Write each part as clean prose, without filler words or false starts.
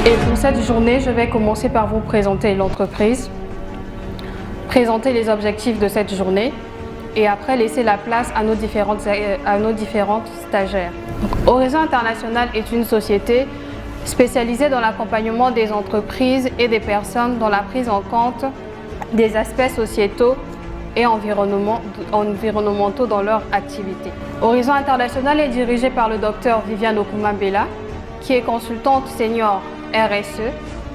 Et pour cette journée, je vais commencer par vous présenter l'entreprise, présenter les objectifs de cette journée et après laisser la place à nos différentes stagiaires. Horizon International est une société spécialisée dans l'accompagnement des entreprises et des personnes dans la prise en compte des aspects sociétaux et environnementaux dans leur activité. Horizon International est dirigé par le docteur Viviane Okouma-Bella, qui est consultante senior RSE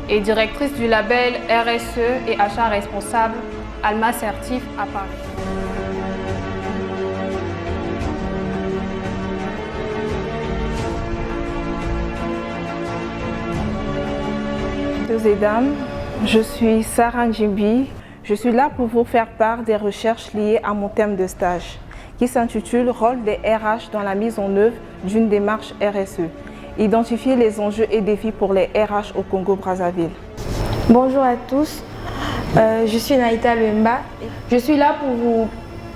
et directrice du label RSE et achat responsable Alma Certif à Paris. Messieurs et dames, je suis Sarah Njimbi. Je suis là pour vous faire part des recherches liées à mon thème de stage, qui s'intitule « Rôle des RH dans la mise en œuvre d'une démarche RSE ». Identifier les enjeux et défis pour les RH au Congo-Brazzaville. Bonjour à tous, je suis Naïta Luemba. Je suis là pour vous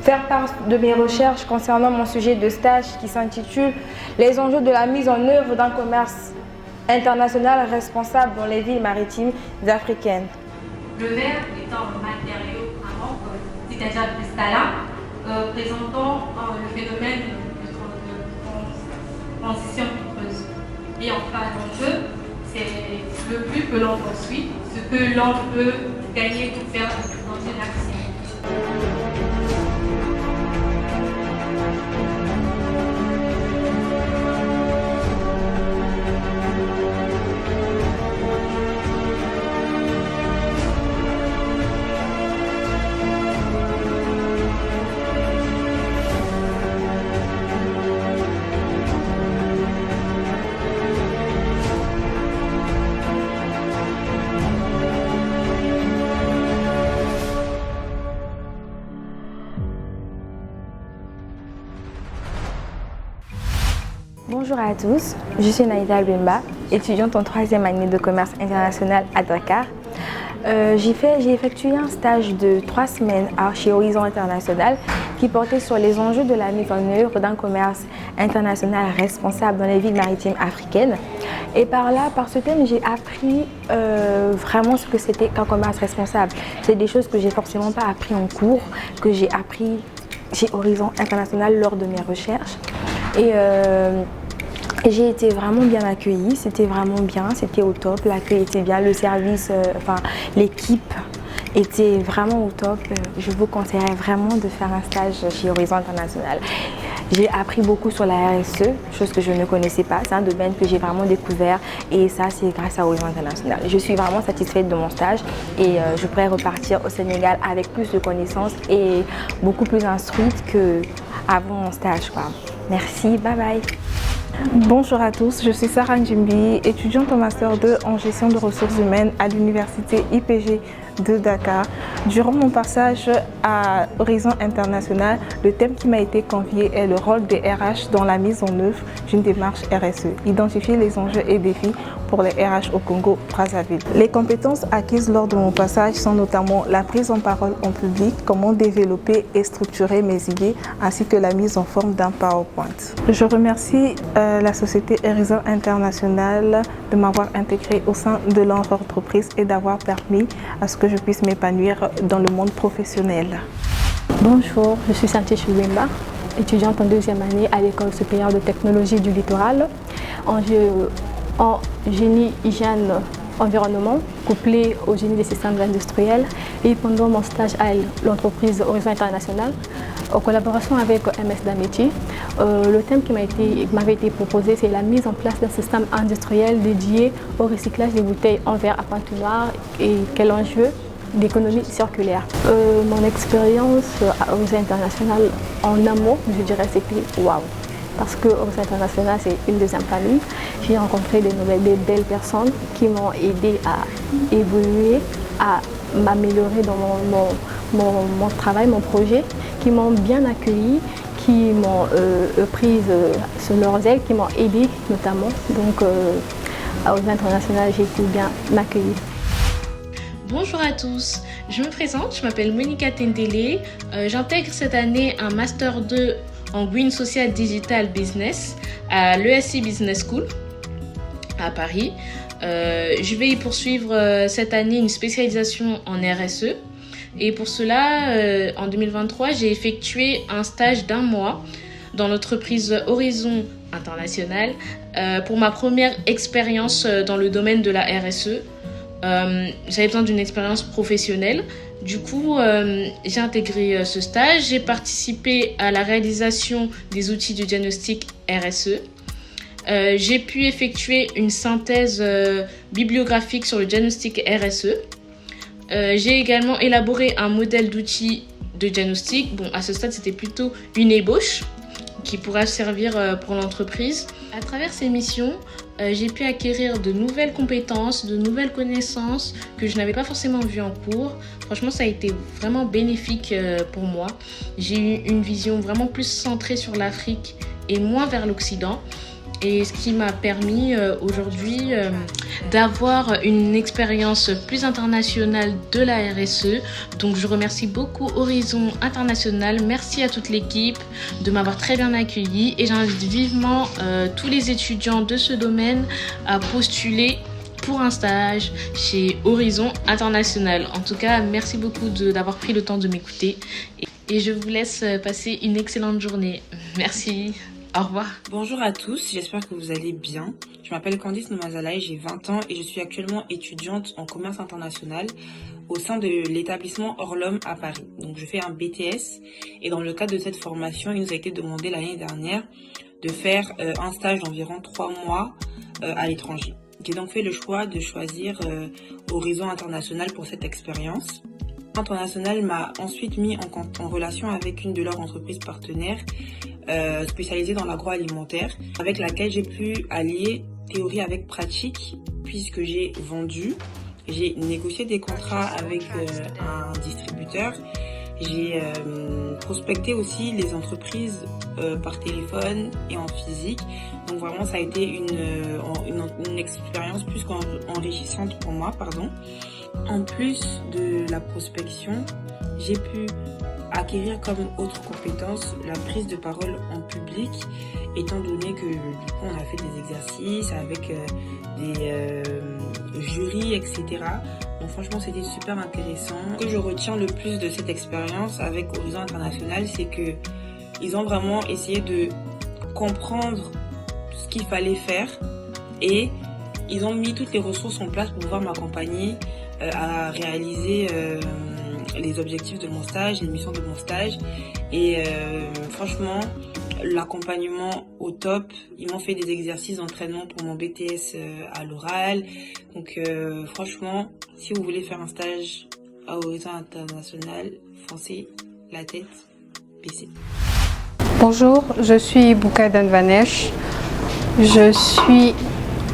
faire part de mes recherches concernant mon sujet de stage qui s'intitule « Les enjeux de la mise en œuvre d'un commerce international responsable dans les villes maritimes africaines ». Le verre étant un matériau amorphe, c'est-à-dire cristallin, présentant le phénomène de transition vitreuse. Et enfin, l'enjeu, c'est le but que l'on poursuit, ce que l'on peut gagner ou perdre dans une action. Bonjour à tous, je suis Naïda Luemba, étudiante en 3e année de commerce international à Dakar. J'ai effectué un stage de 3 semaines chez Horizon International qui portait sur les enjeux de la mise en œuvre d'un commerce international responsable dans les villes maritimes africaines. Et par ce thème, j'ai appris vraiment ce que c'était qu'un commerce responsable. C'est des choses que j'ai forcément pas appris en cours, que j'ai appris chez Horizon International lors de mes recherches. Et j'ai été vraiment bien accueillie, c'était vraiment bien, c'était au top, l'accueil était bien, le service, l'équipe était vraiment au top. Je vous conseillerais vraiment de faire un stage chez Horizon International. J'ai appris beaucoup sur la RSE, chose que je ne connaissais pas, c'est un domaine que j'ai vraiment découvert et ça c'est grâce à Horizon International. Je suis vraiment satisfaite de mon stage et je pourrais repartir au Sénégal avec plus de connaissances et beaucoup plus instruite qu'avant mon stage, quoi. Merci, bye bye. Bonjour à tous, je suis Sarah Njimbi, étudiante en Master 2 en gestion de ressources humaines à l'université IPG de Dakar. Durant mon passage à Horizon International, le thème qui m'a été confié est le rôle des RH dans la mise en œuvre d'une démarche RSE. Identifier les enjeux et défis pour les RH au Congo-Brazzaville. Les compétences acquises lors de mon passage sont notamment la prise en parole en public, comment développer et structurer mes idées, ainsi que la mise en forme d'un PowerPoint. Je remercie la société Horizon International de m'avoir intégré au sein de leur entreprise et d'avoir permis à ce que je puisse m'épanouir dans le monde professionnel. Bonjour, je suis Santé Chouimba, étudiante en 2e année à l'École supérieure de technologie du littoral en génie hygiène environnement couplé au génie des systèmes industriels. Et pendant mon stage à l'entreprise Horizon International, en collaboration avec MS Daméti, le thème qui m'avait été proposé, c'est la mise en place d'un système industriel dédié au recyclage des bouteilles en verre à pointe-noire et quel enjeu d'économie circulaire. Mon expérience à Horizon International en amont, je dirais, c'était waouh. Parce que Horizon International, c'est une deuxième famille. J'ai rencontré des belles personnes qui m'ont aidé à évoluer, à m'améliorer dans mon travail, mon projet, qui m'ont bien accueilli, qui m'ont prise sur leurs ailes, qui m'ont aidé notamment. Donc à Horizon International, j'ai été bien accueillie. Bonjour à tous, je me présente, je m'appelle Monica Tendele, j'intègre cette année un Master 2 en Green Social Digital Business à l'ESC Business School à Paris. Je vais y poursuivre cette année une spécialisation en RSE. Et pour cela, en 2023, j'ai effectué un stage d'1 mois dans l'entreprise Horizon International pour ma première expérience dans le domaine de la RSE. J'avais besoin d'une expérience professionnelle. Du coup, j'ai intégré ce stage. J'ai participé à la réalisation des outils de diagnostic RSE. J'ai pu effectuer une synthèse bibliographique sur le diagnostic RSE. J'ai également élaboré un modèle d'outil de diagnostic. Bon, à ce stade, c'était plutôt une ébauche qui pourra servir pour l'entreprise. À travers ces missions, j'ai pu acquérir de nouvelles compétences, de nouvelles connaissances que je n'avais pas forcément vues en cours. Franchement, ça a été vraiment bénéfique pour moi. J'ai eu une vision vraiment plus centrée sur l'Afrique et moins vers l'Occident. Et ce qui m'a permis aujourd'hui d'avoir une expérience plus internationale de la RSE. Donc je remercie beaucoup Horizon International. Merci à toute l'équipe de m'avoir très bien accueilli. Et j'invite vivement tous les étudiants de ce domaine à postuler pour un stage chez Horizon International. En tout cas, merci beaucoup d'avoir pris le temps de m'écouter. Et je vous laisse passer une excellente journée. Merci. Au revoir. Bonjour à tous, j'espère que vous allez bien. Je m'appelle Candice Nomazalaï, j'ai 20 ans et je suis actuellement étudiante en commerce international au sein de l'établissement Orlom à Paris. Donc je fais un BTS et dans le cadre de cette formation, il nous a été demandé l'année dernière de faire un stage d'environ 3 mois à l'étranger. J'ai donc fait le choix de choisir Horizon International pour cette expérience. International m'a ensuite mis en relation avec une de leurs entreprises partenaires spécialisée dans l'agroalimentaire, avec laquelle j'ai pu allier théorie avec pratique, puisque j'ai négocié des contrats avec un distributeur, j'ai prospecté aussi les entreprises par téléphone et en physique. Donc vraiment ça a été une expérience plus qu'enrichissante pour moi, En plus de la prospection, j'ai pu acquérir comme autre compétence la prise de parole en public, étant donné que du coup on a fait des exercices avec des jurys, etc. Donc franchement c'était super intéressant. Ce que je retiens le plus de cette expérience avec Horizon International, c'est que ils ont vraiment essayé de comprendre ce qu'il fallait faire et ils ont mis toutes les ressources en place pour pouvoir m'accompagner à réaliser les objectifs de mon stage, les missions de mon stage. Et franchement, l'accompagnement au top. Ils m'ont fait des exercices d'entraînement pour mon BTS à l'oral. Donc franchement, si vous voulez faire un stage à Horizon International, foncez la tête baissée. Bonjour, je suis Bouka Danvanesh. Je suis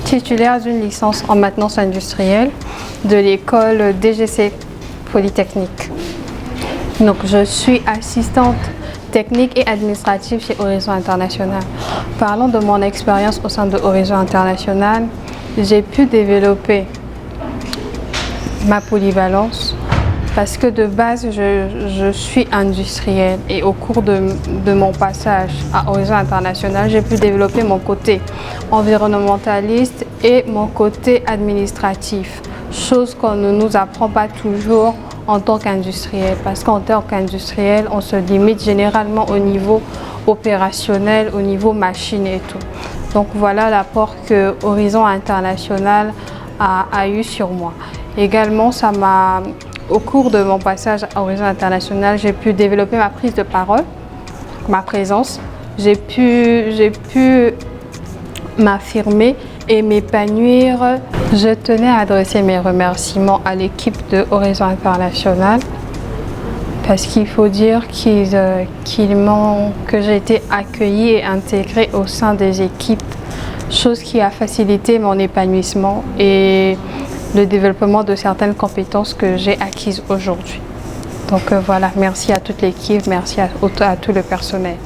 titulaire d'une licence en maintenance industrielle de l'école DGC Polytechnique. Donc, je suis assistante technique et administrative chez Horizon International. Parlons de mon expérience au sein de Horizon International. J'ai pu développer ma polyvalence parce que de base, je suis industrielle et au cours de mon passage à Horizon International, j'ai pu développer mon côté environnementaliste et mon côté administratif, chose qu'on ne nous apprend pas toujours en tant qu'industriel, parce qu'en tant qu'industriel, on se limite généralement au niveau opérationnel, au niveau machine et tout. Donc voilà l'apport que Horizon International a eu sur moi. Également, au cours de mon passage à Horizon International, j'ai pu développer ma prise de parole, ma présence. J'ai pu m'affirmer et m'épanouir. Je tenais à adresser mes remerciements à l'équipe de Horizon International parce qu'il faut dire que j'ai été accueillie et intégrée au sein des équipes, chose qui a facilité mon épanouissement et le développement de certaines compétences que j'ai acquises aujourd'hui. Donc voilà, merci à toute l'équipe, merci à tout le personnel.